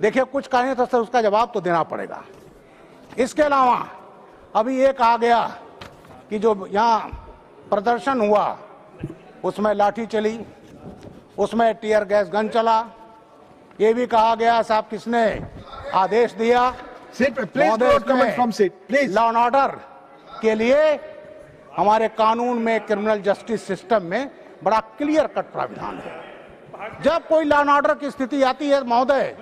देखिए कुछ कहें तो सर उसका जवाब तो देना पड़ेगा। इसके अलावा अभी एक आ गया कि जो यहाँ प्रदर्शन हुआ उसमें लाठी चली, उसमें टीयर गैस गन चला, ये भी कहा गया साहब किसने आदेश दिया। लॉ एंड ऑर्डर के लिए हमारे कानून में, क्रिमिनल जस्टिस सिस्टम में बड़ा क्लियर कट प्राविधान है। जब कोई लॉ एंड ऑर्डर की स्थिति आती है महोदय,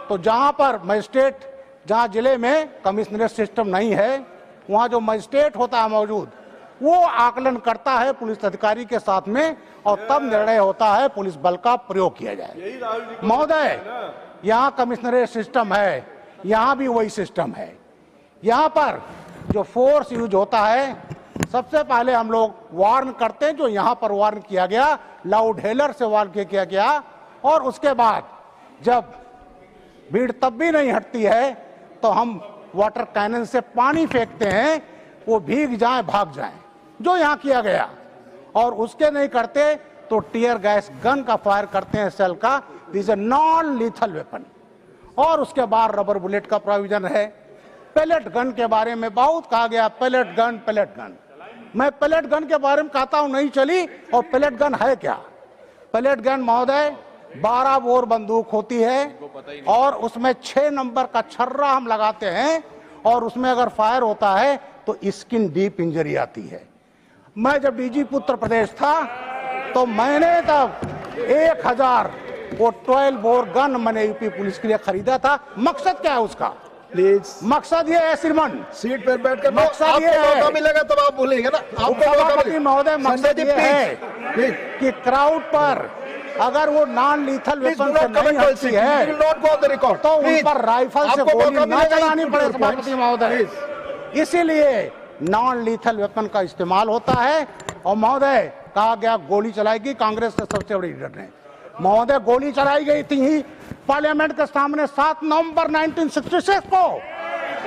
तो जहां पर मजिस्ट्रेट, जहां जिले में कमिश्नरेट सिस्टम नहीं है, वहां जो मजिस्ट्रेट होता है मौजूद, वो आकलन करता है पुलिस अधिकारी के साथ में, और तब निर्णय होता है पुलिस बल का प्रयोग किया जाए। महोदय, यहाँ कमिश्नरेट सिस्टम है, यहाँ भी वही सिस्टम है। यहाँ पर जो फोर्स यूज होता है, सबसे पहले हम लोग वार्न करते हैं, जो यहाँ पर वार्न किया गया, लाउड हेलर से वार्न किया गया, और उसके बाद जब भीड़ तब भी नहीं हटती है तो हम वाटर कैनन से पानी फेंकते हैं, वो भीग जाएं भाग जाएं, जो यहाँ किया गया। और उसके नहीं करते तो टीयर गैस गन का फायर करते हैं, सेल का, this a non lethal weapon. और उसके बाद रबर बुलेट का प्रोविजन है। पैलेट गन के बारे में बहुत कहा गया, पैलेट गन। मैं पैलेट गन के बारे में कहता हूं नहीं चली। और पैलेट गन है क्या? पैलेट गन महोदय 12 बोर बंदूक होती है, और उसमें 6 नंबर का छर्रा हम लगाते हैं, और उसमें अगर फायर होता है तो स्किन डीप इंजरी आती है। मैं जब डीजीपी उत्तर प्रदेश था तो मैंने तब 1000 वो 12 बोर गन मैंने यूपी पुलिस के लिए खरीदा था। मकसद क्या है उसका? प्लीज, मकसद ये है श्रीमान, सीट पर बैठकर मकसद ये है, मौका मिलेगा तब आप बोलेंगे ना। आपको महोदय मकसद ये है कि क्राउड पर अगर वो नॉन लीथल वेपन से नहीं हटती है तो उन पर राइफल से गोली न चलानी पड़े सभापति महोदय। इसीलिए नॉन लीथल वेपन का इस्तेमाल होता है। और महोदय कहा गया गोली चलाएगी कांग्रेस के सबसे बड़ी लीडर ने। महोदय गोली चलाई गई थी ही पार्लियामेंट के सामने 7 नवंबर 1966 को,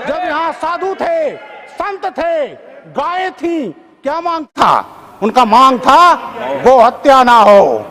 जब यहाँ साधु थे, संत थे, गायें थी। क्या मांग था उनका? मांग था गो हत्या ना हो।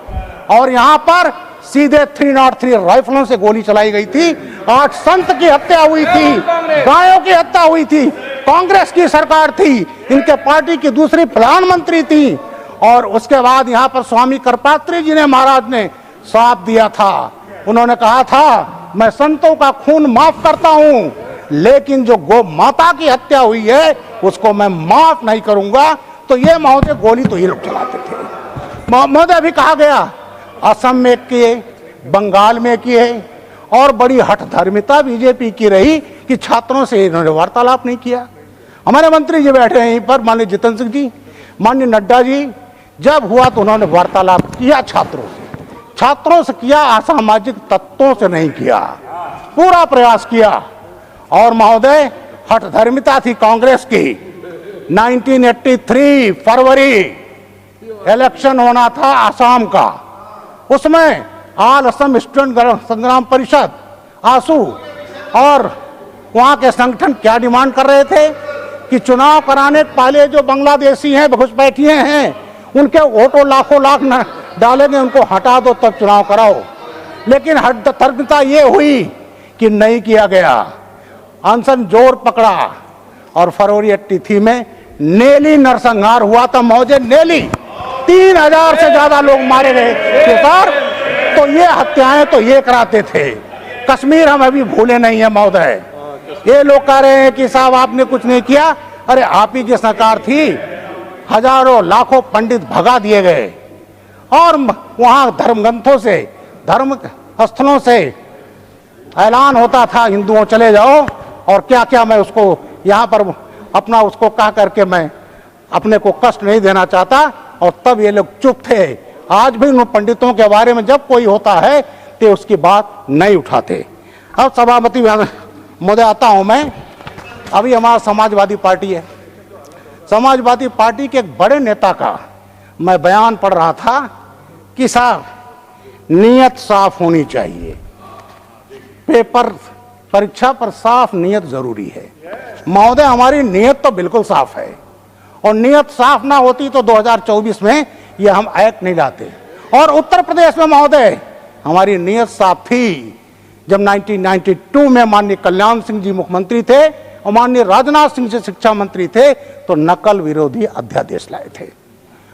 और यहाँ पर सीधे 303 राइफलों से गोली चलाई गई थी। आज संत की हत्या हुई थी, गायों की हत्या हुई थी। कांग्रेस की सरकार थी, इनके पार्टी की दूसरी प्रधानमंत्री थी। और उसके बाद यहाँ पर स्वामी करपात्री जी ने, महाराज ने साथ दिया था। उन्होंने कहा था मैं संतों का खून माफ करता हूं, लेकिन जो गौ माता की हत्या हुई है उसको मैं माफ नहीं करूंगा। तो ये महोदय गोली तो ये लोग चलाते थे। महोदय अभी कहा गया असम में किए, बंगाल में किए, और बड़ी हठधर्मिता बीजेपी की रही कि छात्रों से इन्होंने वार्तालाप नहीं किया। हमारे मंत्री जी बैठे हैं यहीं पर, माननीय जितेंद्र सिंह जी, माननीय नड्डा जी, जब हुआ तो उन्होंने वार्तालाप किया छात्रों से किया, असामाजिक तत्वों से नहीं किया, पूरा प्रयास किया। और महोदय हठधर्मिता थी कांग्रेस की। 1983 फरवरी इलेक्शन होना था आसाम का, उसमें ऑल असम स्टूडेंट संग्राम परिषद आसू और वहां के संगठन क्या डिमांड कर रहे थे कि चुनाव कराने पहले जो बांग्लादेशी हैं, घुसपैठिए हैं, उनके वोटों लाखों लाख न डालेंगे, उनको हटा दो तब चुनाव कराओ। लेकिन हठधर्मिता ये हुई कि नहीं किया गया, अनशन जोर पकड़ा। और फरवरी 83 में नेली नरसंहार हुआ था महोदय। नेली 3000 से ज्यादा लोग मारे गए थे सर। तो ये हत्याएं तो ये कराते थे। कश्मीर हम अभी भूले नहीं है महोदय। ये लोग कह रहे हैं कि साहब आपने कुछ नहीं किया। अरे आप ही की सरकार थी, हजारों लाखों पंडित भगा दिए गए, और वहां धर्मग्रंथों से, धर्म स्थलों से ऐलान होता था हिंदुओं चले जाओ, और क्या क्या मैं उसको यहाँ पर अपना उसको कह करके मैं अपने को कष्ट नहीं देना चाहता। और तब ये लोग चुप थे। आज भी उन पंडितों के बारे में जब कोई होता है तो उसकी बात नहीं उठाते। अब सभापति महोदय आता हूं मैं। अभी हमारा समाजवादी पार्टी है, समाजवादी पार्टी के एक बड़े नेता का मैं बयान पढ़ रहा था कि साहब नीयत साफ होनी चाहिए, पेपर परीक्षा पर साफ नीयत जरूरी है। महोदय हमारी नीयत तो बिल्कुल साफ है, और नीयत साफ ना होती तो 2024 में ये हम एक्ट नहीं लाते। और उत्तर प्रदेश में महोदय हमारी नीयत साफ थी जब 1992 में माननीय कल्याण सिंह जी मुख्यमंत्री थे और माननीय राजनाथ सिंह जी शिक्षा मंत्री थे, तो नकल विरोधी अध्यादेश लाए थे।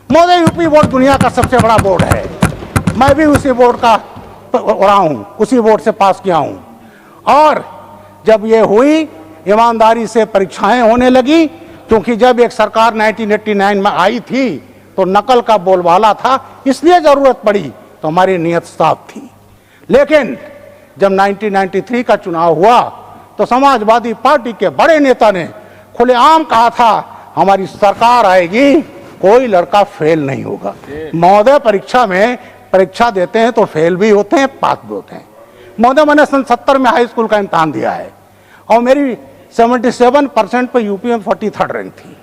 महोदय, यूपी बोर्ड दुनिया का सबसे बड़ा बोर्ड है। मैं भी उसी बोर्ड का रहा हूं, उसी बोर्ड से पास किया हूं। और जब ये हुई, ईमानदारी से परीक्षाएं होने लगी, क्योंकि जब एक सरकार 1989 में आई थी तो नकल का बोलबाला था, इसलिए जरूरत पड़ी, तो हमारी नीयत साफ थी। लेकिन जब 1993 का चुनाव हुआ तो समाजवादी पार्टी के बड़े नेता ने खुलेआम कहा था, हमारी सरकार आएगी, कोई लड़का फेल नहीं होगा। महोदय, परीक्षा देते हैं तो फेल भी होते हैं, पास भी होते हैं। महोदय, मैंने सन 70 में हाई स्कूल का इम्तहान दिया है और मेरी 77% पर यूपी में 43rd रैंक थी।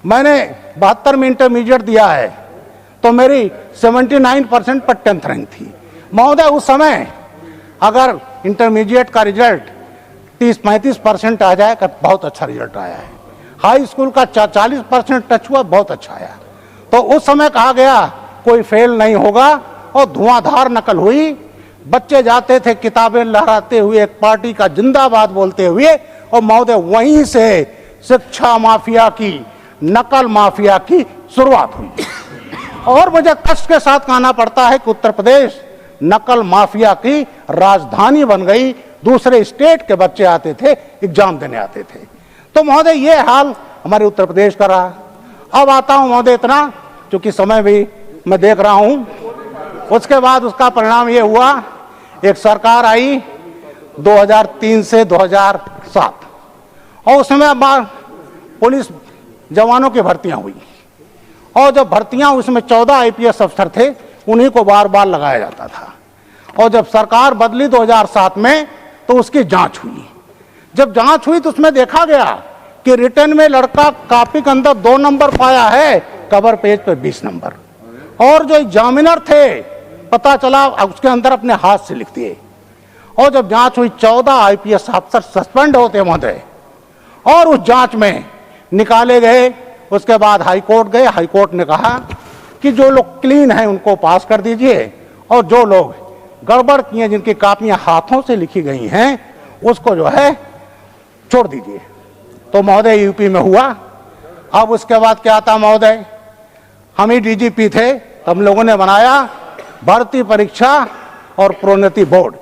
मैंने 72 में इंटरमीडिएट दिया है तो मेरी 79% पर 10th रैंक थी। महोदय, उस समय अगर इंटरमीडिएट का रिजल्ट 30-35% आ जाए, का बहुत अच्छा रिजल्ट आया है। हाई स्कूल का 40% टच हुआ, बहुत अच्छा आया। तो उस समय कहा गया कोई फेल नहीं होगा और धुआंधार नकल हुई। बच्चे जाते थे किताबें लहराते हुए, एक पार्टी का जिंदाबाद बोलते हुए, और महोदय वहीं से शिक्षा माफिया की, नकल माफिया की शुरुआत हुई। और मुझे कष्ट के साथ कहना पड़ता है कि उत्तर प्रदेश नकल माफिया की राजधानी बन गई। दूसरे स्टेट के बच्चे आते थे, एग्जाम देने आते थे। तो महोदय, ये हाल हमारे उत्तर प्रदेश का रहा। अब आता हूं महोदय, इतना क्योंकि समय भी मैं देख रहा हूं। उसके बाद उसका परिणाम ये हुआ, एक सरकार आई 2003 से 2007, और उसमें पुलिस जवानों की भर्तियां हुई, और जब भर्तियां, उसमें 14 IPS अफसर थे, उन्हीं को बार बार लगाया जाता था। और जब सरकार बदली 2007 में, तो उसकी जांच हुई। जब जांच हुई तो उसमें देखा गया कि रिटर्न में लड़का कॉपी के अंदर 2 नंबर पाया है, कवर पेज पे 20 नंबर, और जो एग्जामिनर थे पता चला उसके अंदर अपने हाथ से लिख दिए। और जब जांच हुई 14 IPS अफसर सस्पेंड होते महोदय, और उस जांच में निकाले गए। उसके बाद हाईकोर्ट गए, हाईकोर्ट ने कहा कि जो लोग क्लीन हैं उनको पास कर दीजिए, और जो लोग गड़बड़ किए, जिनकी कापियां हाथों से लिखी गई हैं, उसको जो है छोड़ दीजिए। तो महोदय यूपी में हुआ। अब उसके बाद क्या था महोदय, हम ही DGP थे, तो हम लोगों ने बनाया भर्ती परीक्षा और प्रोन्नति बोर्ड।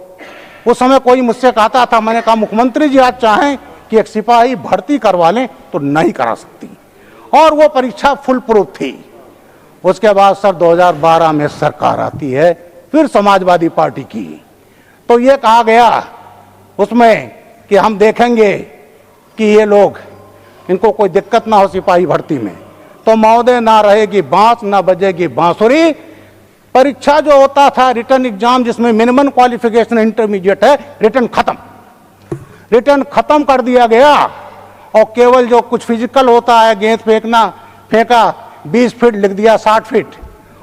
उस समय कोई मुझसे कहता था, मैंने कहा मुख्यमंत्री जी आज चाहें कि एक सिपाही भर्ती करवा लें तो नहीं करा सकती, और वो परीक्षा फुल प्रूफ थी। उसके बाद सर 2012 में सरकार आती है, फिर समाजवादी पार्टी की, तो ये कहा गया उसमें कि हम देखेंगे कि ये लोग, इनको कोई दिक्कत ना हो सिपाही भर्ती में। तो महोदय, ना रहेगी बांस ना बजेगी बांसुरी। परीक्षा जो होता था रिटर्न एग्जाम, जिसमें मिनिमम क्वालिफिकेशन इंटरमीडिएट है, रिटर्न खत्म कर दिया गया, और केवल जो कुछ फिजिकल होता है, गेंद फेंका 20 फीट लिख दिया 60 फीट,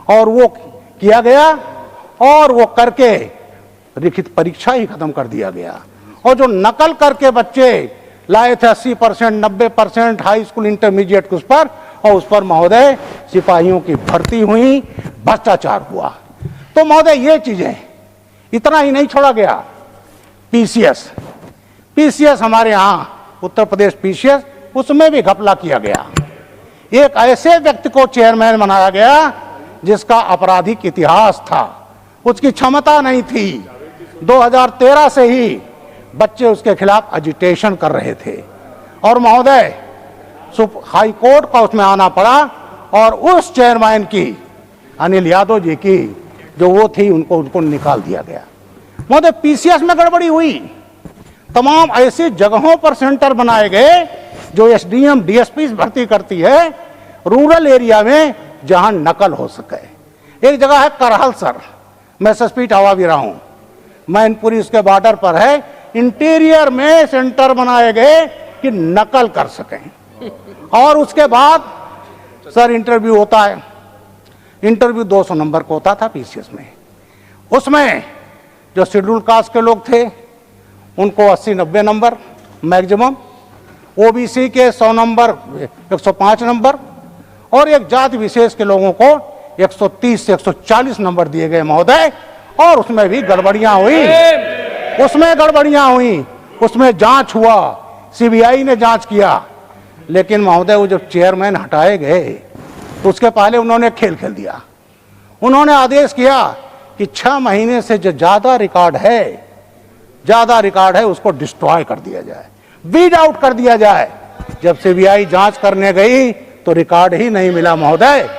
और वो किया गया, और वो करके लिखित परीक्षा ही खत्म कर दिया गया। और जो नकल करके बच्चे लाए थे 80%, 90% हाई स्कूल इंटरमीडिएट के उस पर, और उस पर महोदय सिपाहियों की भर्ती हुई, भ्रष्टाचार हुआ। तो महोदय ये चीजें, इतना ही नहीं छोड़ा गया। पीसीएस हमारे यहाँ उत्तर प्रदेश PCS, उसमें भी घपला किया गया। एक ऐसे व्यक्ति को चेयरमैन बनाया गया जिसका आपराधिक इतिहास था, उसकी क्षमता नहीं थी। 2013 से ही बच्चे उसके खिलाफ एजिटेशन कर रहे थे, और महोदय हाई कोर्ट का उसमें आना पड़ा, और उस चेयरमैन की, अनिल यादव जी की जो वो थी, उनको निकाल दिया गया। महोदय PCS में गड़बड़ी हुई, तमाम ऐसी जगहों पर सेंटर बनाए गए जो SDM DSP भर्ती करती है रूरल एरिया में, जहां नकल हो सके। एक जगह है करहल सर, मैं SSP इटावा भी रहा हूं, मैनपुरी उसके बॉर्डर पर है, इंटीरियर में सेंटर बनाए गए कि नकल कर सकें। और उसके बाद सर इंटरव्यू होता है, इंटरव्यू 200 नंबर का होता था PCS में। उसमें जो शेड्यूल कास्ट के लोग थे उनको 80-90 नंबर मैक्सिमम, OBC के 100 नंबर, 105 नंबर, और एक जाति विशेष के लोगों को 130 से 140 नंबर दिए गए महोदय। और उसमें भी गड़बड़ियां हुई। उसमें गड़बड़ियां हुई, उसमें जांच हुआ, सीबीआई ने जांच किया, लेकिन महोदय वो जब चेयरमैन हटाए गए तो उसके पहले उन्होंने खेल खेल दिया। उन्होंने आदेश किया कि 6 महीने से जो ज्यादा रिकॉर्ड है उसको डिस्ट्रॉय कर दिया जाए, वीड आउट कर दिया जाए। जब सीबीआई जांच करने गई तो रिकॉर्ड ही नहीं मिला महोदय।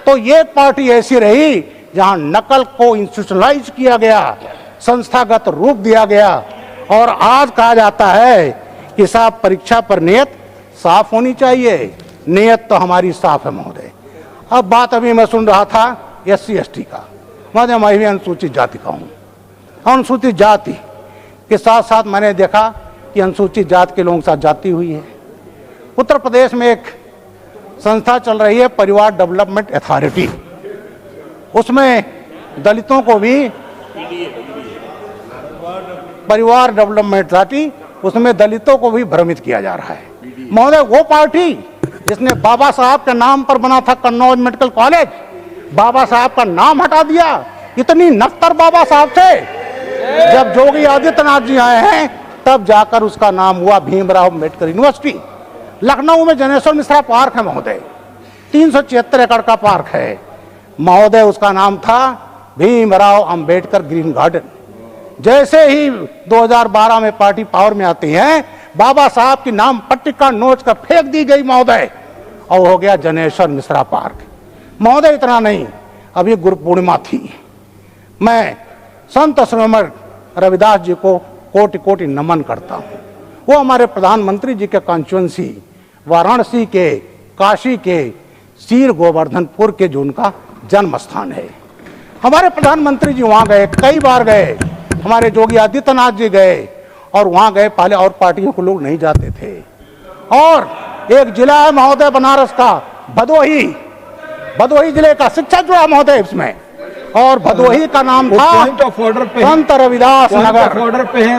तो ये पार्टी ऐसी रही जहां नकल को इंस्टीट्यूशनलाइज किया गया, संस्थागत रूप दिया गया, और आज कहा जाता है कि साहब परीक्षा पर नियत साफ होनी चाहिए। नियत तो हमारी साफ है महोदय। अब बात अभी मैं सुन रहा था SC/ST का, महोदय मैं भी अनुसूचित जाति का हूँ। अनुसूचित जाति के साथ साथ मैंने देखा कि अनुसूचित जाति के लोगों के साथ जाति हुई है। उत्तर प्रदेश में एक संस्था चल रही है परिवार डेवलपमेंट अथॉरिटी, उसमें दलितों को भी परिवार डेवलपमेंट अथॉरिटी, उसमें दलितों को भी भ्रमित किया जा रहा है महोदय। वो पार्टी जिसने बाबा साहब के नाम पर बना था कन्नौज मेडिकल कॉलेज, बाबा साहब का नाम हटा दिया। इतनी नफ्तर बाबा साहब थे। जब योगी आदित्यनाथ जी आए हैं तब जाकर उसका नाम हुआ भीमराव अंबेडकर यूनिवर्सिटी। लखनऊ में जनेश्वर मिश्रा पार्क है महोदय, 376 एकड़ का पार्क है महोदय, उसका नाम था भीमराव अंबेडकर ग्रीन गार्डन। जैसे ही 2012 में पार्टी पावर में आती है, बाबा साहब की नाम पट्टिका नोच कर फेंक दी गई महोदय, और हो गया जनेश्वर मिश्रा पार्क महोदय। इतना नहीं, अभी गुरु पूर्णिमा थी, मैं संत श्रीमद रविदास जी को कोटि कोटि नमन करता हूँ। वो हमारे प्रधानमंत्री जी के कॉन्स्टिट्यूएंसी वाराणसी के, काशी के, सीर गोवर्धनपुर के जो उनका जन्म स्थान है। हमारे प्रधानमंत्री जी वहाँ गए, कई बार गए, हमारे योगी आदित्यनाथ जी गए, और वहाँ गए पहले और पार्टियों के लोग नहीं जाते थे। और एक जिला है महोदय बनारस का भदोही, भदोही जिले का शिक्षा जुड़ा महोदय इसमें, और भदोही का नाम था पॉइंट ऑफ ऑर्डर पे संत रविदास नगर। ऑर्डर पे है।